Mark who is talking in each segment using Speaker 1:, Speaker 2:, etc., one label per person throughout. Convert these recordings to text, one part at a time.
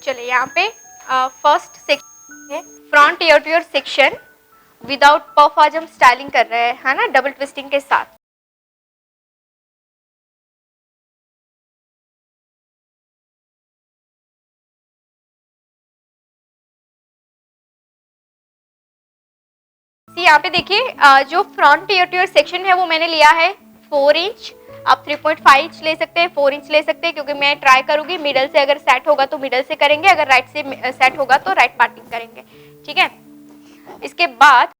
Speaker 1: चलिए यहाँ पे फर्स्ट सेक्शन है front year two year section without puff. आज हम स्टाइलिंग कर रहे हैं, है ना, डबल ट्विस्टिंग के साथ। यहाँ पे देखिए जो front year two year section है वो मैंने लिया है 4 इंच। आप 3.5 इंच ले सकते हैं, 4 इंच ले सकते हैं, क्योंकि मैं ट्राई करूंगी मिडल से अगर सेट होगा तो मिडल से करेंगे, अगर राइट से सेट होगा तो राइट पार्टिंग करेंगे। ठीक है, इसके बाद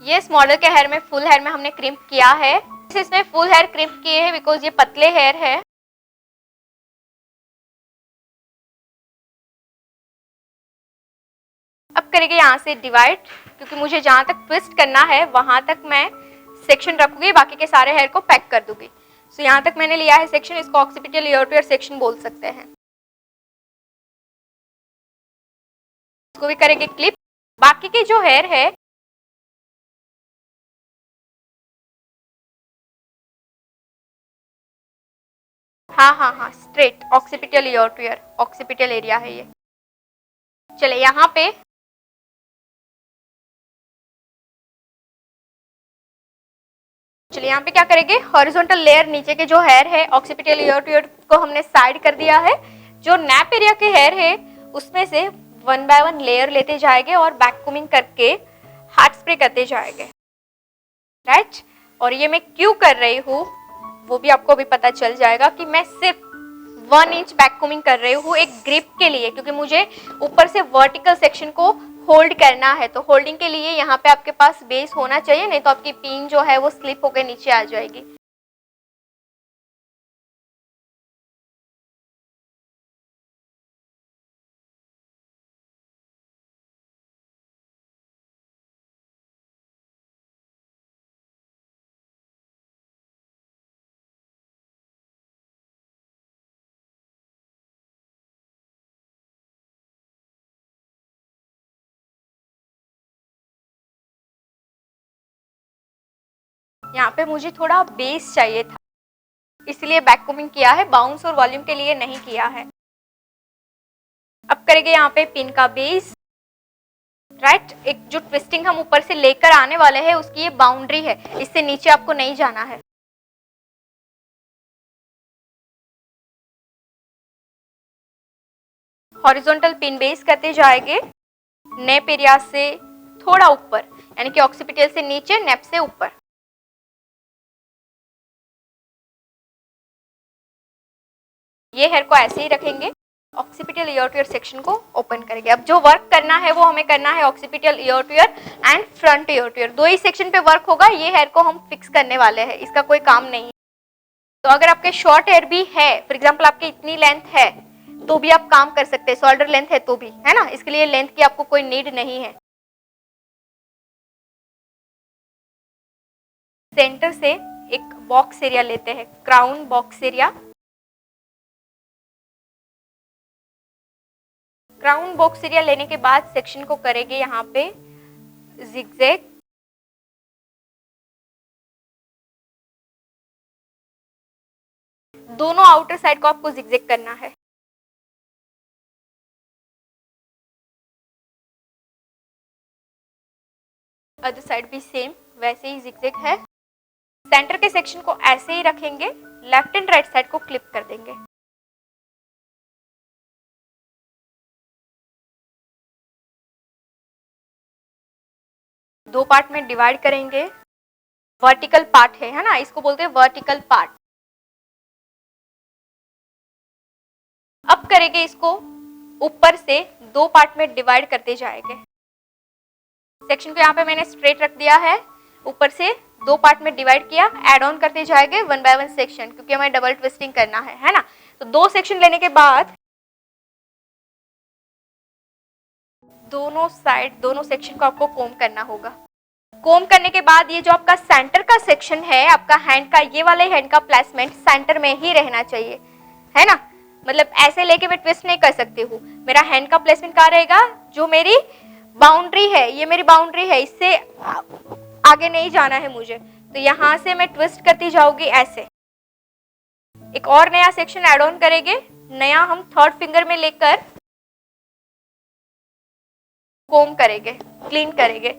Speaker 1: ये इस मॉडल के हेयर में फुल हेयर में हमने क्रिम्प किया है। इसमें फुल हेयर क्रिम्प किए हैं बिकॉज ये पतले हेयर है। अब करेंगे यहाँ से डिवाइड, क्योंकि मुझे जहां तक ट्विस्ट करना है वहां तक मैं सेक्शन रखूंगी, बाकी के सारे हेयर को पैक कर दूंगी। सो यहाँ तक मैंने लिया है सेक्शन, इसको occipital year two year section बोल सकते हैं। इसको भी करेंगे क्लिप। बाकी के जो हेयर है हाँ straight occipital year two year, occipital area है ये। चले यहाँ पे यहाँ पे क्या करेंगे, हॉरिजॉन्टल लेयर नीचे के जो हेयर है ऑक्सीपिटल ईयर टू ईयर को हमने साइड कर दिया है। जो नैप एरिया के हेयर है उसमें से 1 बाय 1 लेयर लेते जाएंगे और बैक कोमिंग करके हार्ड स्प्रे करते जाएंगे, राइट। और ये मैं क्यों कर रही हूँ वो भी आपको अभी पता चल जाएगा कि मैं सिर्फ 1 इंच बैक कोमिंग कर रही हूँ एक ग्रिप के लिए, क्योंकि मुझे ऊपर से वर्टिकल सेक्शन को होल्ड करना है। तो होल्डिंग के लिए यहाँ पे आपके पास बेस होना चाहिए, नहीं तो आपकी पिन जो है वो स्लिप होकर नीचे आ जाएगी। यहाँ पे मुझे थोड़ा बेस चाहिए था, इसलिए बैक कोमिंग किया है, बाउंस और वॉल्यूम के लिए नहीं किया है। अब करेंगे यहाँ पे पिन का बेस, राइट। एक जो ट्विस्टिंग हम ऊपर से लेकर आने वाले हैं उसकी ये बाउंड्री है, इससे नीचे आपको नहीं जाना है। हॉरिजॉन्टल पिन बेस करते जाएंगे नेप एरिया से थोड़ा ऊपर, यानी कि ऑक्सीपिटल से नीचे, नेप से ऊपर। ये हेयर को ऐसे ही रखेंगे, occipital year two year section को ओपन करेंगे। अब जो वर्क करना है वो हमें करना है occipital year two year and front year two year, दो ही सेक्शन पे वर्क होगा। ये हेयर को हम फिक्स करने वाले हैं, इसका कोई काम नहीं है। तो अगर आपके शॉर्ट हेयर भी है, फॉर एग्जाम्पल आपकी इतनी लेंथ है तो भी आप काम कर सकते हैं, शोल्डर लेंथ है तो भी, है ना, इसके लिए लेंथ की आपको कोई नीड नहीं है। सेंटर से एक बॉक्स एरिया लेते हैं, crown box area. Crown box area लेने के बाद सेक्शन को करेंगे यहाँ पे जिगजैग। दोनों आउटर साइड को आपको जिगजैग करना है। अदर साइड भी सेम वैसे ही जिगजैग है। सेंटर के सेक्शन को ऐसे ही रखेंगे, लेफ्ट एंड राइट साइड को क्लिप कर देंगे। दो पार्ट में डिवाइड करेंगे। वर्टिकल पार्ट है ना, इसको बोलते हैं वर्टिकल पार्ट। अब करेंगे इसको ऊपर से दो पार्ट में डिवाइड करते जाएंगे। सेक्शन को यहाँ पे मैंने स्ट्रेट रख दिया है, ऊपर से दो पार्ट में डिवाइड किया, एड ऑन करते जाएंगे 1 बाय 1 सेक्शन, क्योंकि हमें डबल ट्विस्टिंग करना है ना। तो दो सेक्शन लेने के बाद दोनों साइड, दोनों सेक्शन को आपको कोम करना होगा। कोम करने के बाद ये जो आपका सेंटर का सेक्शन है, आपका हैंड का, ये वाले हैंड का प्लेसमेंट सेंटर में ही रहना चाहिए, है ना। मतलब ऐसे लेके मैं ट्विस्ट नहीं कर सकती हूँ। मेरा हैंड का प्लेसमेंट कहाँ रहेगा, जो मेरी बाउंड्री है, ये मेरी बाउंड्री है, इससे आगे नहीं जाना है मुझे। तो यहाँ से मैं ट्विस्ट करती जाऊंगी ऐसे। एक और नया सेक्शन ऐड ऑन करेंगे नया हम थर्ड फिंगर में लेकर कोम करेंगे, क्लीन करेंगे।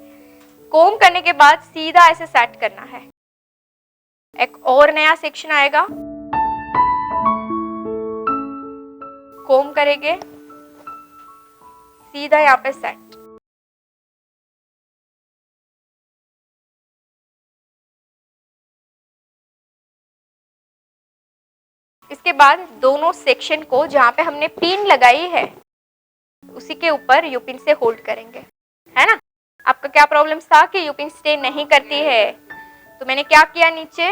Speaker 1: कोम करने के बाद सीधा ऐसे सेट करना है। एक और नया सेक्शन आएगा, कोम करेंगे, सीधा यहाँ पे सेट। इसके बाद दोनों सेक्शन को जहां पे हमने पिन लगाई है उसी के ऊपर यूपिन से होल्ड करेंगे, है ना। आपका क्या प्रॉब्लम था कि यूपिन स्टे नहीं करती है, तो मैंने क्या किया, नीचे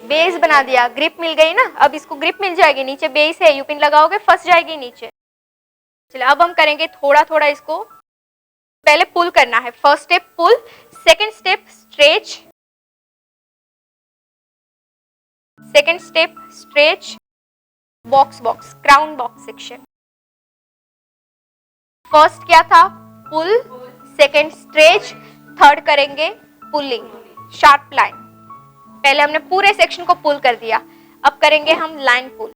Speaker 1: बेस बना दिया, ग्रिप मिल गई ना। अब इसको ग्रिप मिल जाएगी, नीचे बेस है, यूपिन लगाओगे फंस जाएगी नीचे। चलिए अब हम करेंगे थोड़ा थोड़ा इसको। पहले पुल करना है, first step pull, second step stretch, second step stretch, box box, crown box section. First क्या था, पुल, सेकंड स्ट्रेच, थर्ड करेंगे पुलिंग, शार्प लाइन। पहले हमने पूरे सेक्शन को पुल कर दिया, अब करेंगे हम लाइन पुल।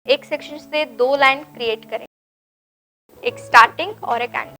Speaker 1: एक सेक्शन से दो लाइन क्रिएट करेंगे, एक स्टार्टिंग और एक एंड।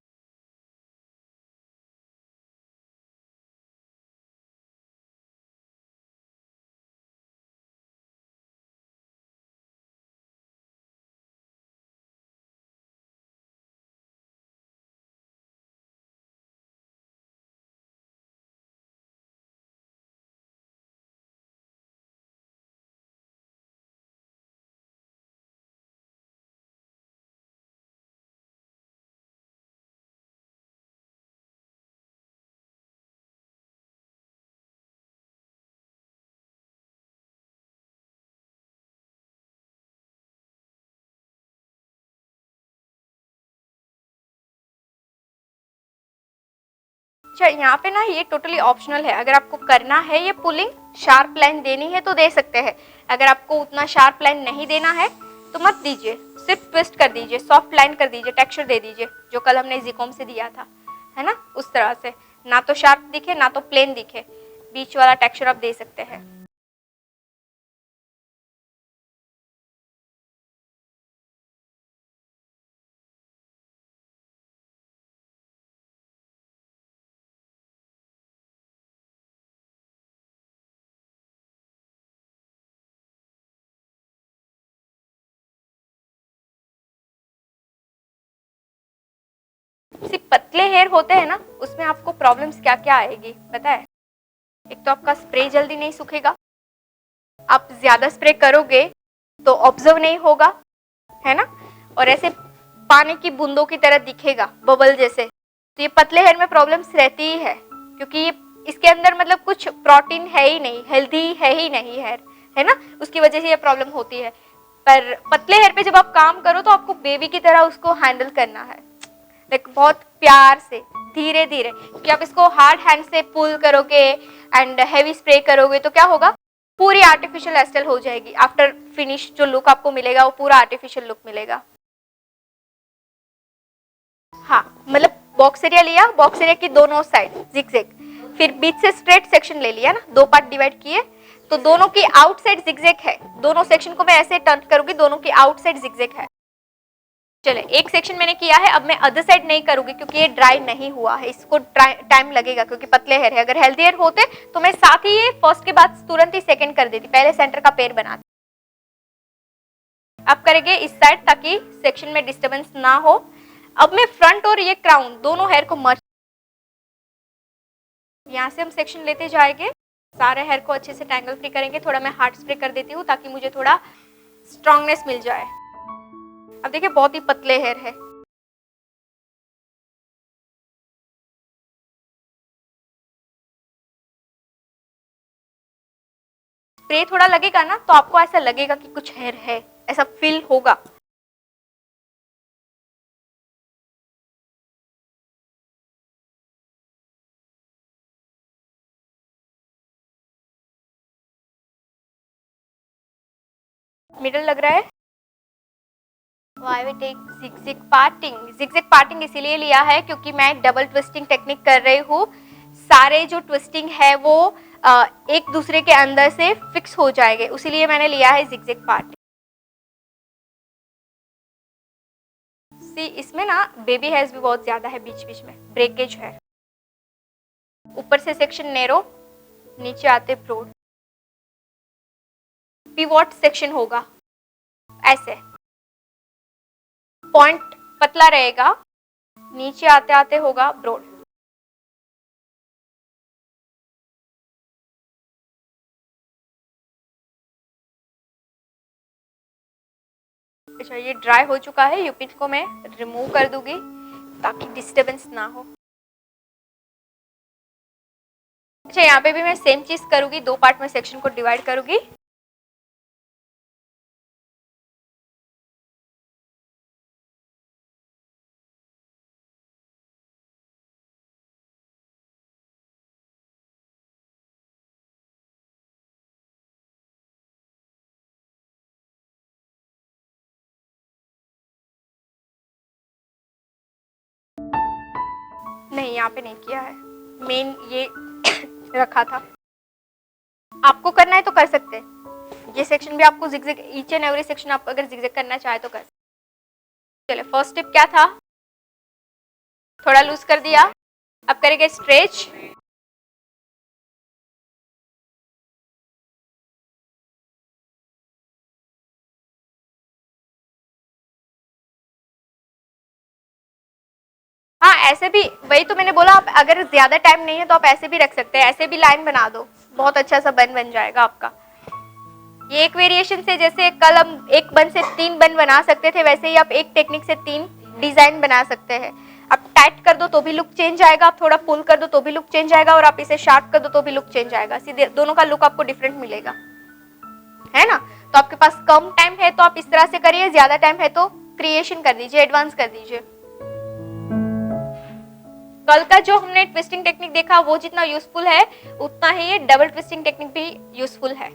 Speaker 1: अच्छा, यहाँ पे ना ये टोटली ऑप्शनल है, अगर आपको करना है ये पुलिंग, शार्प लाइन देनी है तो दे सकते हैं। अगर आपको उतना शार्प लाइन नहीं देना है तो मत दीजिए, सिर्फ ट्विस्ट कर दीजिए, सॉफ्ट लाइन कर दीजिए, टेक्सचर दे दीजिए, जो कल हमने ज़िकॉम से दिया था, है ना, उस तरह से। ना तो शार्प दिखे ना तो प्लेन दिखे, बीच वाला टेक्सचर आप दे सकते हैं। सिर्फ पतले हेयर होते हैं ना, उसमें आपको प्रॉब्लम्स क्या क्या आएगी पता है। एक तो आपका स्प्रे जल्दी नहीं सूखेगा, आप ज्यादा स्प्रे करोगे तो ऑब्जर्व नहीं होगा, है ना, और ऐसे पानी की बूंदों की तरह दिखेगा, बबल जैसे। तो ये पतले हेयर में प्रॉब्लम्स रहती ही है, क्योंकि ये इसके अंदर मतलब कुछ प्रोटीन है ही नहीं, हेल्दी है ही नहीं हेयर, है ना, उसकी वजह से ये प्रॉब्लम होती है। पर पतले हेयर पे जब आप काम करो तो आपको बेबी की तरह उसको हैंडल करना है, लाइक बहुत प्यार से, धीरे धीरे, क्योंकि आप इसको हार्ड हैंड से पुल करोगे एंड हैवी स्प्रे करोगे तो क्या होगा, पूरी आर्टिफिशियल हेयरस्टाइल हो जाएगी। आफ्टर फिनिश जो लुक आपको मिलेगा वो पूरा आर्टिफिशियल लुक मिलेगा। हाँ, मतलब बॉक्स एरिया लिया, बॉक्स एरिया की दोनों साइड जिगजैग, फिर बीच से स्ट्रेट सेक्शन ले लिया ना, दो पार्ट डिवाइड किए, तो दोनों की आउटसाइड जिगजैग है। दोनों सेक्शन को मैं ऐसे टर्न करूंगी, दोनों की आउटसाइड जिगजैग है। चले, एक सेक्शन मैंने किया है, अब मैं अदर साइड नहीं करूंगी क्योंकि ये ड्राई नहीं हुआ है, इसको टाइम लगेगा क्योंकि पतले हेयर है। अगर हेल्दी हेयर होते तो मैं साथ ही ये फर्स्ट के बाद तुरंत ही सेकंड कर देती, पहले सेंटर का पेयर बनाती। अब करेंगे इस साइड ताकि सेक्शन में डिस्टर्बेंस ना हो। अब मैं फ्रंट और ये क्राउन दोनों हेयर को मर्ज, यहाँ से हम सेक्शन लेते जाएंगे, सारे हेयर को अच्छे से टैंगल फ्री करेंगे। थोड़ा मैं हार्ड स्प्रे कर देती हूँ ताकि मुझे थोड़ा स्ट्रांगनेस मिल जाए। अब देखिए बहुत ही पतले हेयर है, स्प्रे थोड़ा लगेगा ना तो आपको ऐसा लगेगा कि कुछ हेयर है, ऐसा फील होगा। मिडल लग रहा है। Why we take zigzag parting? Zigzag parting इसीलिए लिया है क्योंकि मैं डबल ट्विस्टिंग टेक्निक कर रही हूँ। सारे जो ट्विस्टिंग है वो एक दूसरे के अंदर से फिक्स हो जाएंगे, उसीलिए मैंने लिया है zigzag parting। सी इसमें ना बेबी हेयर्स भी बहुत ज्यादा है, बीच बीच में ब्रेकेज है। ऊपर से सेक्शन नैरो, नीचे आते ब्रॉड। पिवोट सेक्शन होगा ऐसे, पॉइंट पतला रहेगा, नीचे आते आते होगा ब्रॉड। अच्छा, ये ड्राई हो चुका है, यूपिन को मैं रिमूव कर दूंगी ताकि डिस्टरबेंस ना हो। अच्छा, यहाँ पे भी मैं सेम चीज करूंगी, 2 पार्ट में सेक्शन को डिवाइड करूंगी। नहीं, यहाँ पे नहीं किया है, मेन ये रखा था। आपको करना है तो कर सकते हैं, ये सेक्शन भी आपको zigzag, each and every section आप अगर जिगजैग करना चाहे तो कर सकते। चलिए, फर्स्ट स्टेप क्या था, थोड़ा लूज कर दिया, अब करेंगे स्ट्रेच। हाँ, ऐसे भी, वही तो मैंने बोला, आप अगर ज्यादा टाइम नहीं है तो आप ऐसे भी रख सकते हैं, ऐसे भी लाइन बना दो, बहुत अच्छा सा बन बन जाएगा आपका। ये एक वेरिएशन से, जैसे कल हम एक बन से 3 बन बना सकते थे, वैसे ही आप एक टेक्निक से 3 डिजाइन बना सकते हैं। आप टाइट कर दो तो भी लुक चेंज आएगा, आप थोड़ा पुल कर दो तो भी लुक चेंज आएगा, और आप इसे शार्प कर दो तो भी लुक चेंज आएगा। सीधे दोनों का लुक आपको डिफरेंट मिलेगा, है ना। तो आपके पास कम टाइम है तो आप इस तरह से करिए, ज्यादा टाइम है तो क्रिएशन कर दीजिए, एडवांस कर दीजिए। कल का जो हमने ट्विस्टिंग टेक्निक देखा वो जितना यूजफुल है, उतना ही ये डबल ट्विस्टिंग टेक्निक भी यूजफुल है।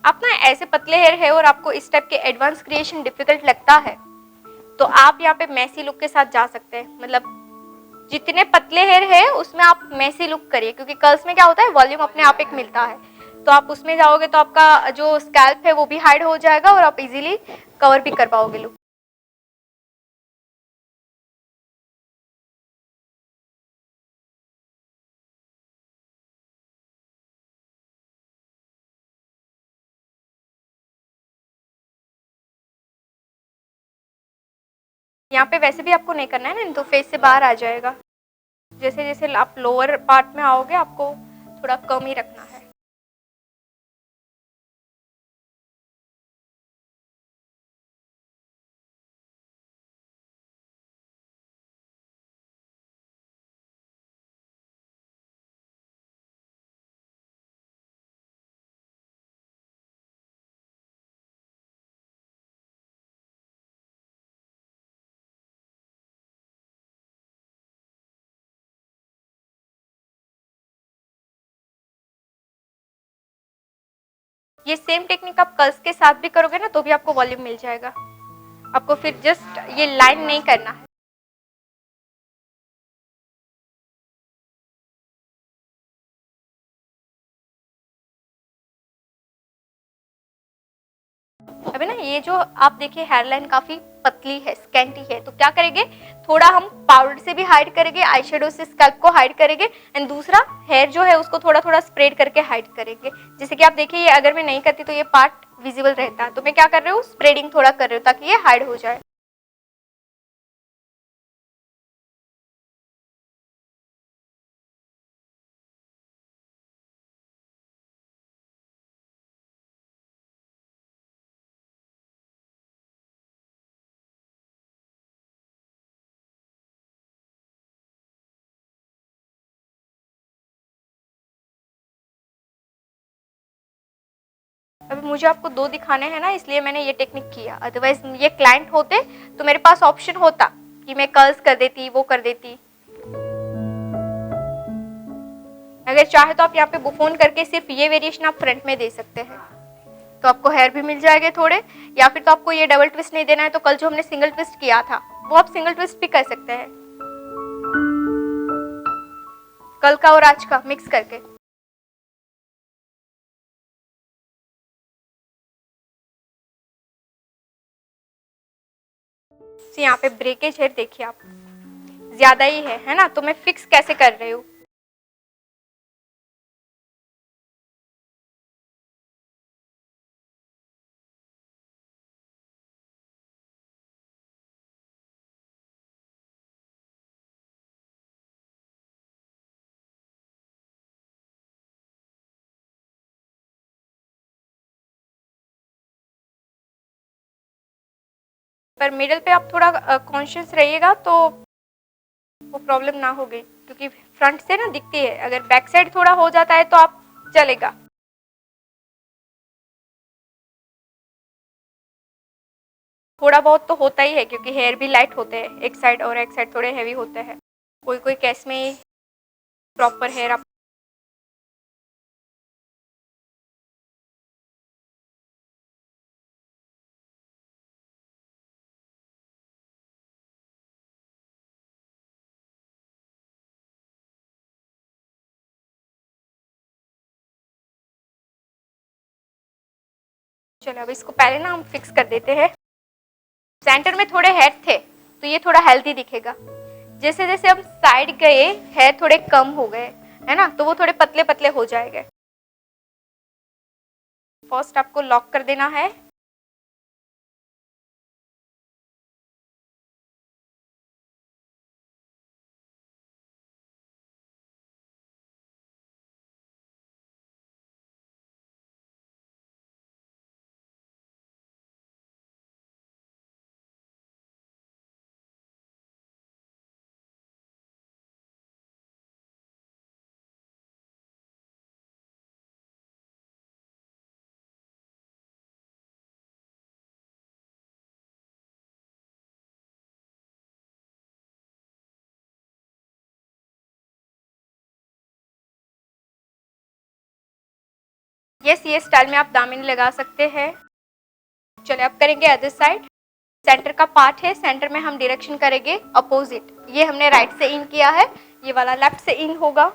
Speaker 1: आप ना ऐसे पतले हेयर है और आपको इस टाइप के एडवांस क्रिएशन डिफिकल्ट लगता है, तो आप यहाँ पे मैसी लुक के साथ जा सकते हैं। मतलब जितने पतले हेयर है उसमें आप मैसी लुक करिए, क्योंकि कर्ल्स में क्या होता है, वॉल्यूम अपने आप एक मिलता है। तो आप उसमें जाओगे तो आपका जो स्कैल्प है वो भी हाइड हो जाएगा और आप इजीली कवर भी कर पाओगे लुक। यहाँ पे वैसे भी आपको नहीं करना है ना, तो फेस से बाहर आ जाएगा। जैसे जैसे आप लोअर पार्ट में आओगे आपको थोड़ा कम ही रखना है। ये सेम टेक्निक आप कर्ल्स के साथ भी करोगे ना तो भी आपको वॉल्यूम मिल जाएगा। आपको फिर जस्ट ये लाइन नहीं करना है। अभी ना ये जो आप देखिए हेयर लाइन काफी पतली है, स्कैंटी है, तो क्या करेंगे, थोड़ा हम पाउडर से भी हाइड करेंगे, आई शेडो से स्कैल्प को हाइड करेंगे, एंड दूसरा हेयर जो है उसको थोड़ा थोड़ा स्प्रेड करके हाइड करेंगे। जैसे कि आप देखिए ये अगर मैं नहीं करती तो ये पार्ट विजिबल रहता है, तो मैं क्या कर रही हूँ, स्प्रेडिंग थोड़ा कर रही हूँ ताकि ये हाइड हो जाए। अभी मुझे आपको दो दिखाने हैं ना, इसलिए मैंने ये टेक्निक किया, अदरवाइज ये क्लाइंट होते तो मेरे पास ऑप्शन होता कि मैं कर्ल्स कर देती, वो कर देती। अगर चाहे तो आप यहाँ पे बुफोन करके सिर्फ ये वेरिएशन आप फ्रंट में दे सकते हैं, तो आपको हेयर भी मिल जाएंगे थोड़े। या फिर तो आपको ये डबल ट्विस्ट नहीं देना है तो कल जो हमने सिंगल ट्विस्ट किया था वो आप सिंगल ट्विस्ट भी कर सकते हैं, कल का और आज का मिक्स करके। तो यहाँ पे ब्रेकेज है, देखिए आप ज्यादा ही है ना, तो मैं फिक्स कैसे कर रही हूँ। पर मिडिल पे आप थोड़ा कॉन्शियस रहिएगा तो वो प्रॉब्लम ना होगी, क्योंकि फ्रंट से ना दिखती है, अगर बैक साइड थोड़ा हो जाता है तो आप चलेगा। थोड़ा बहुत तो होता ही है क्योंकि हेयर भी लाइट होते हैं, एक साइड और एक साइड थोड़े हैवी होते हैं, कोई कोई केस में प्रॉपर हेयर आप। चलो अब इसको पहले ना हम फिक्स कर देते हैं। सेंटर में थोड़े हेयर थे तो ये थोड़ा हेल्दी दिखेगा, जैसे जैसे हम साइड गए हेयर थोड़े कम हो गए है ना, तो वो थोड़े पतले पतले हो जाएंगे। फर्स्ट आपको लॉक कर देना है। यस, ये स्टाइल में आप दामिनी लगा सकते हैं। चलिए अब करेंगे अदर साइड। सेंटर का पार्ट है, सेंटर में हम डायरेक्शन करेंगे अपोजिट, ये हमने राइट से इन किया है, ये वाला लेफ्ट से इन होगा।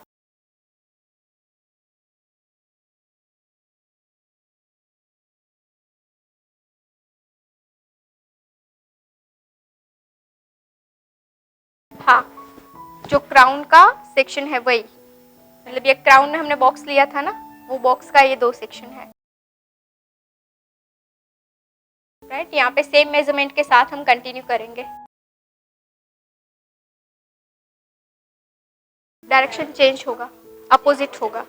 Speaker 1: हाँ, जो क्राउन का सेक्शन है वही, मतलब ये क्राउन में हमने बॉक्स लिया था ना, वो बॉक्स का ये दो सेक्शन है। राइट, यहाँ पे सेम मेजरमेंट के साथ हम कंटिन्यू करेंगे। डायरेक्शन चेंज होगा, अपोजिट होगा।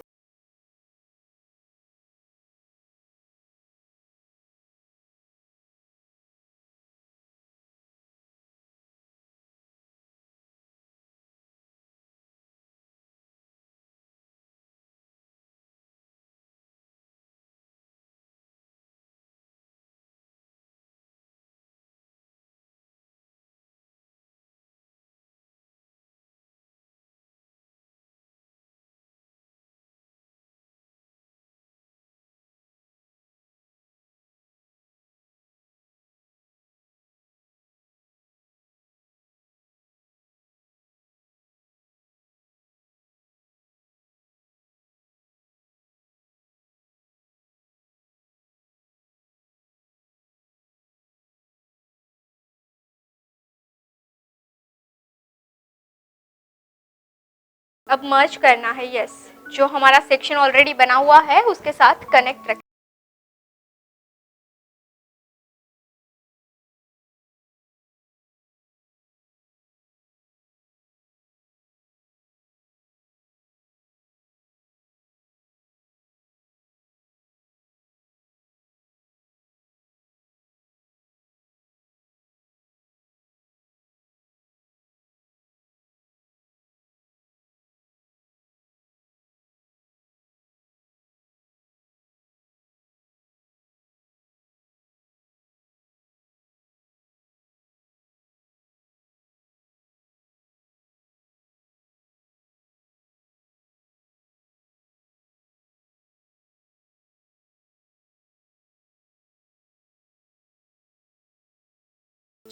Speaker 1: अब मर्ज करना है, यस, जो हमारा सेक्शन ऑलरेडी बना हुआ है उसके साथ कनेक्ट रखें।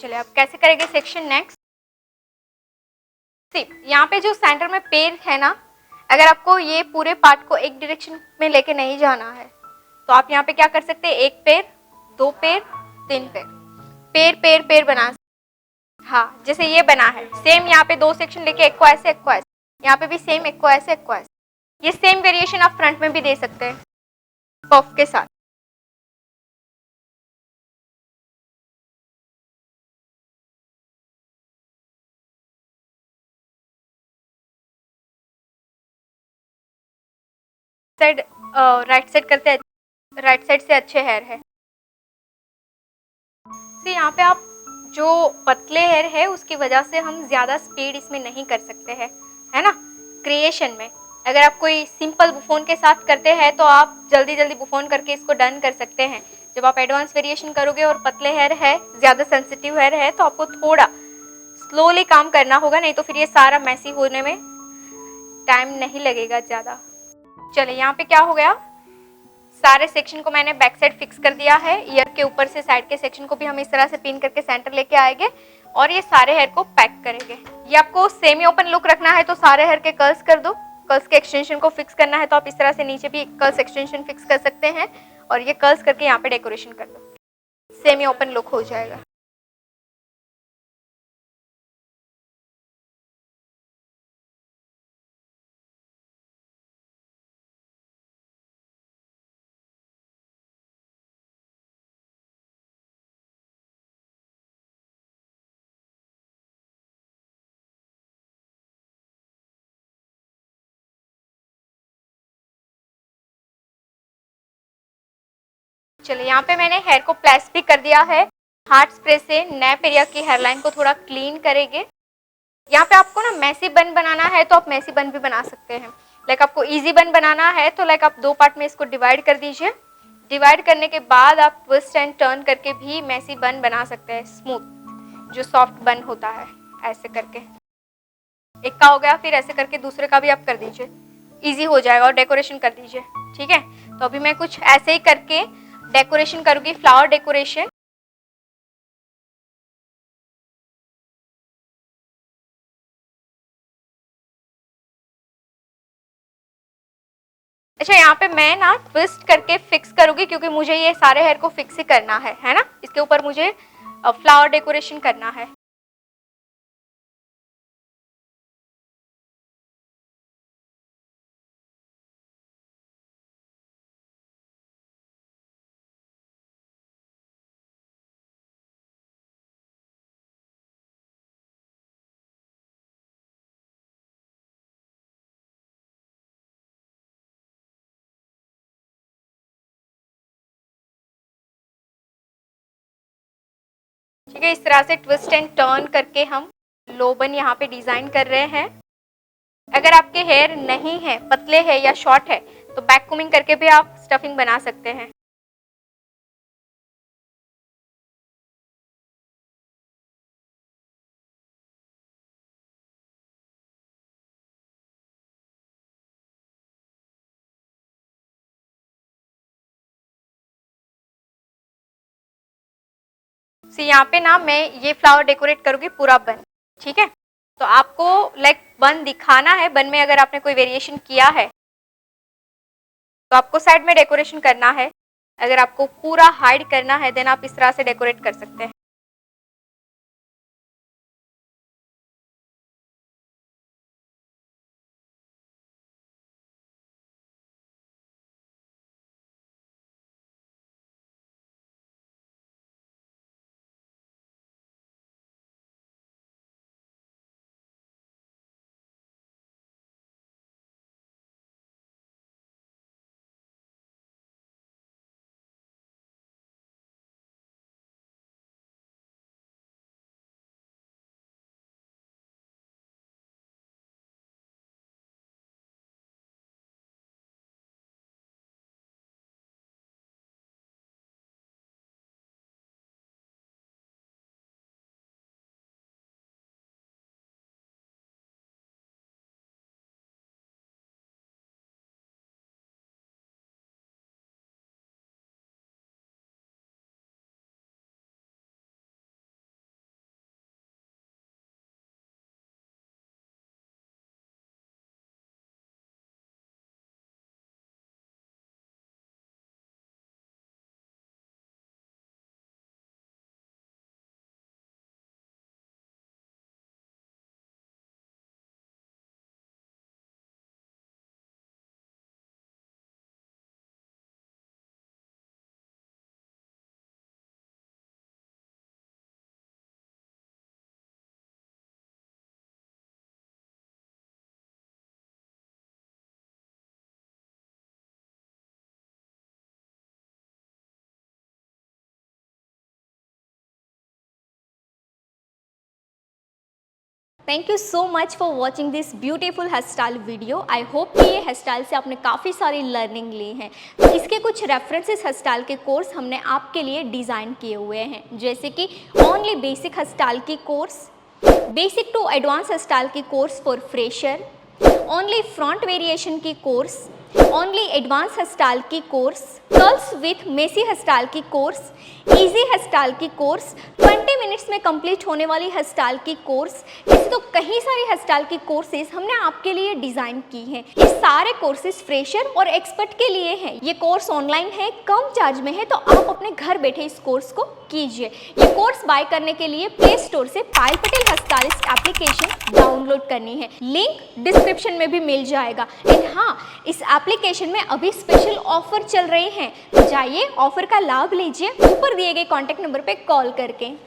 Speaker 1: चलिए अब कैसे करेंगे सेक्शन नेक्स्ट। सी यहाँ पे जो सेंटर में पेड़ है ना, अगर आपको ये पूरे पार्ट को एक डायरेक्शन में लेके नहीं जाना है तो आप यहाँ पे क्या कर सकते हैं, एक पेड़, दो पेड़, तीन पेड़, पेड़ पेड़ पेड़ बना। हाँ, जैसे ये बना है सेम, यहाँ पे दो सेक्शन लेके एक को ऐसे एक को ऐसे, यहाँ पे भी सेम, एक को ऐसे एक को ऐसे। ये सेम वेरिएशन आप फ्रंट में भी दे सकते हैं पफ के साथ। साइड राइट साइड करते हैं, राइट साइड से अच्छे हेयर है। तो यहाँ पे आप जो पतले हेयर है उसकी वजह से हम ज़्यादा स्पीड इसमें नहीं कर सकते हैं, है ना। क्रिएशन में अगर आप कोई सिंपल बुफोन के साथ करते हैं तो आप जल्दी जल्दी बुफोन करके इसको डन कर सकते हैं। जब आप एडवांस वेरिएशन करोगे और पतले हेयर है, ज़्यादा सेंसिटिव हेयर है, तो आपको थोड़ा स्लोली काम करना होगा, नहीं तो फिर ये सारा मैसी होने में टाइम नहीं लगेगा ज़्यादा। चलिए यहाँ पे क्या हो गया, सारे सेक्शन को मैंने बैक साइड फिक्स कर दिया है। ईयर के ऊपर से साइड के सेक्शन को भी हम इस तरह से पिन करके सेंटर लेके आएंगे और ये सारे हेयर को पैक करेंगे। ये आपको सेमी ओपन लुक रखना है तो सारे हेयर के कर्ल्स कर दो। कर्ल्स के एक्सटेंशन को फिक्स करना है तो आप इस तरह से नीचे भी कर्ल्स एक्सटेंशन फिक्स कर सकते हैं और ये कर्ल्स करके यहाँ पे डेकोरेशन कर दो, सेमी ओपन लुक हो जाएगा। चलिए यहाँ पे मैंने हेयर को प्लेस भी कर दिया है। हार्ड स्प्रे से नैप एरिया की हेयरलाइन को थोड़ा क्लीन करेंगे। यहाँ पे आपको ना मैसी बन बनाना है तो आप मैसी बन भी बना सकते हैं। लाइक आपको इजी बन बनाना है तो लाइक आप दो पार्ट में इसको डिवाइड कर दीजिए। डिवाइड करने के बाद आप ट्विस्ट एंड टर्न करके भी मैसी बन बना सकते हैं, स्मूथ जो सॉफ्ट बन होता है। ऐसे करके एक का हो गया, फिर ऐसे करके दूसरे का भी आप कर दीजिए, इजी हो जाएगा और डेकोरेशन कर दीजिए। ठीक है, तो अभी मैं कुछ ऐसे ही करके डेकोरेशन करूँगी, फ्लावर डेकोरेशन। अच्छा, यहाँ पे मैं ना ट्विस्ट करके फिक्स करूंगी क्योंकि मुझे ये सारे हेयर को फिक्स ही करना है ना। इसके ऊपर मुझे फ्लावर डेकोरेशन करना है। ठीक है, इस तरह से ट्विस्ट एंड टर्न करके हम लोबन यहाँ पे डिजाइन कर रहे हैं। अगर आपके हेयर नहीं है, पतले है या शॉर्ट है, तो बैक कोमिंग करके भी आप स्टफिंग बना सकते हैं। यहाँ पे ना मैं ये फ्लावर डेकोरेट करूंगी पूरा बन। ठीक है, तो आपको लाइक बन दिखाना है। बन में अगर आपने कोई वेरिएशन किया है तो आपको साइड में डेकोरेशन करना है। अगर आपको पूरा हाइड करना है देन आप इस तरह से डेकोरेट कर सकते हैं।
Speaker 2: Thank you so much for watching this beautiful hair style video. I hope कि ये हेयर स्टाइल से आपने काफ़ी सारी लर्निंग ली है। तो इसके कुछ रेफरेंसेस हेयर स्टाइल के कोर्स हमने आपके लिए डिज़ाइन किए हुए हैं, जैसे कि ओनली बेसिक हेयर स्टाइल की course, basic to advance hair style की course for fresher, only front variation की course, only advance hair style की course, curls with messy hair style की कोर्स, इजी हेयर स्टाइल की course, 20 minutes में complete होने वाली hair style की course. ऐसे तो कई सारी हेयर स्टाइल की कोर्सेज हमने आपके लिए डिज़ाइन की हैं। ये सारे कोर्सेज फ्रेशर और एक्सपर्ट के लिए हैं। ये कोर्स ऑनलाइन है, कम चार्ज में है, तो आप अपने घर बैठे इस कोर्स को कीजिए। ये कोर्स बाय करने के लिए प्ले स्टोर से Payal Patel hair stylist application download करनी है, लिंक डिस्क्रिप्शन में भी मिल जाएगा। एंड हाँ, इस एप्लीकेशन में अभी स्पेशल ऑफर चल रहे हैं, तो जाइए ऑफर का लाभ लीजिए ऊपर दिए गए कॉन्टैक्ट नंबर पे कॉल करके।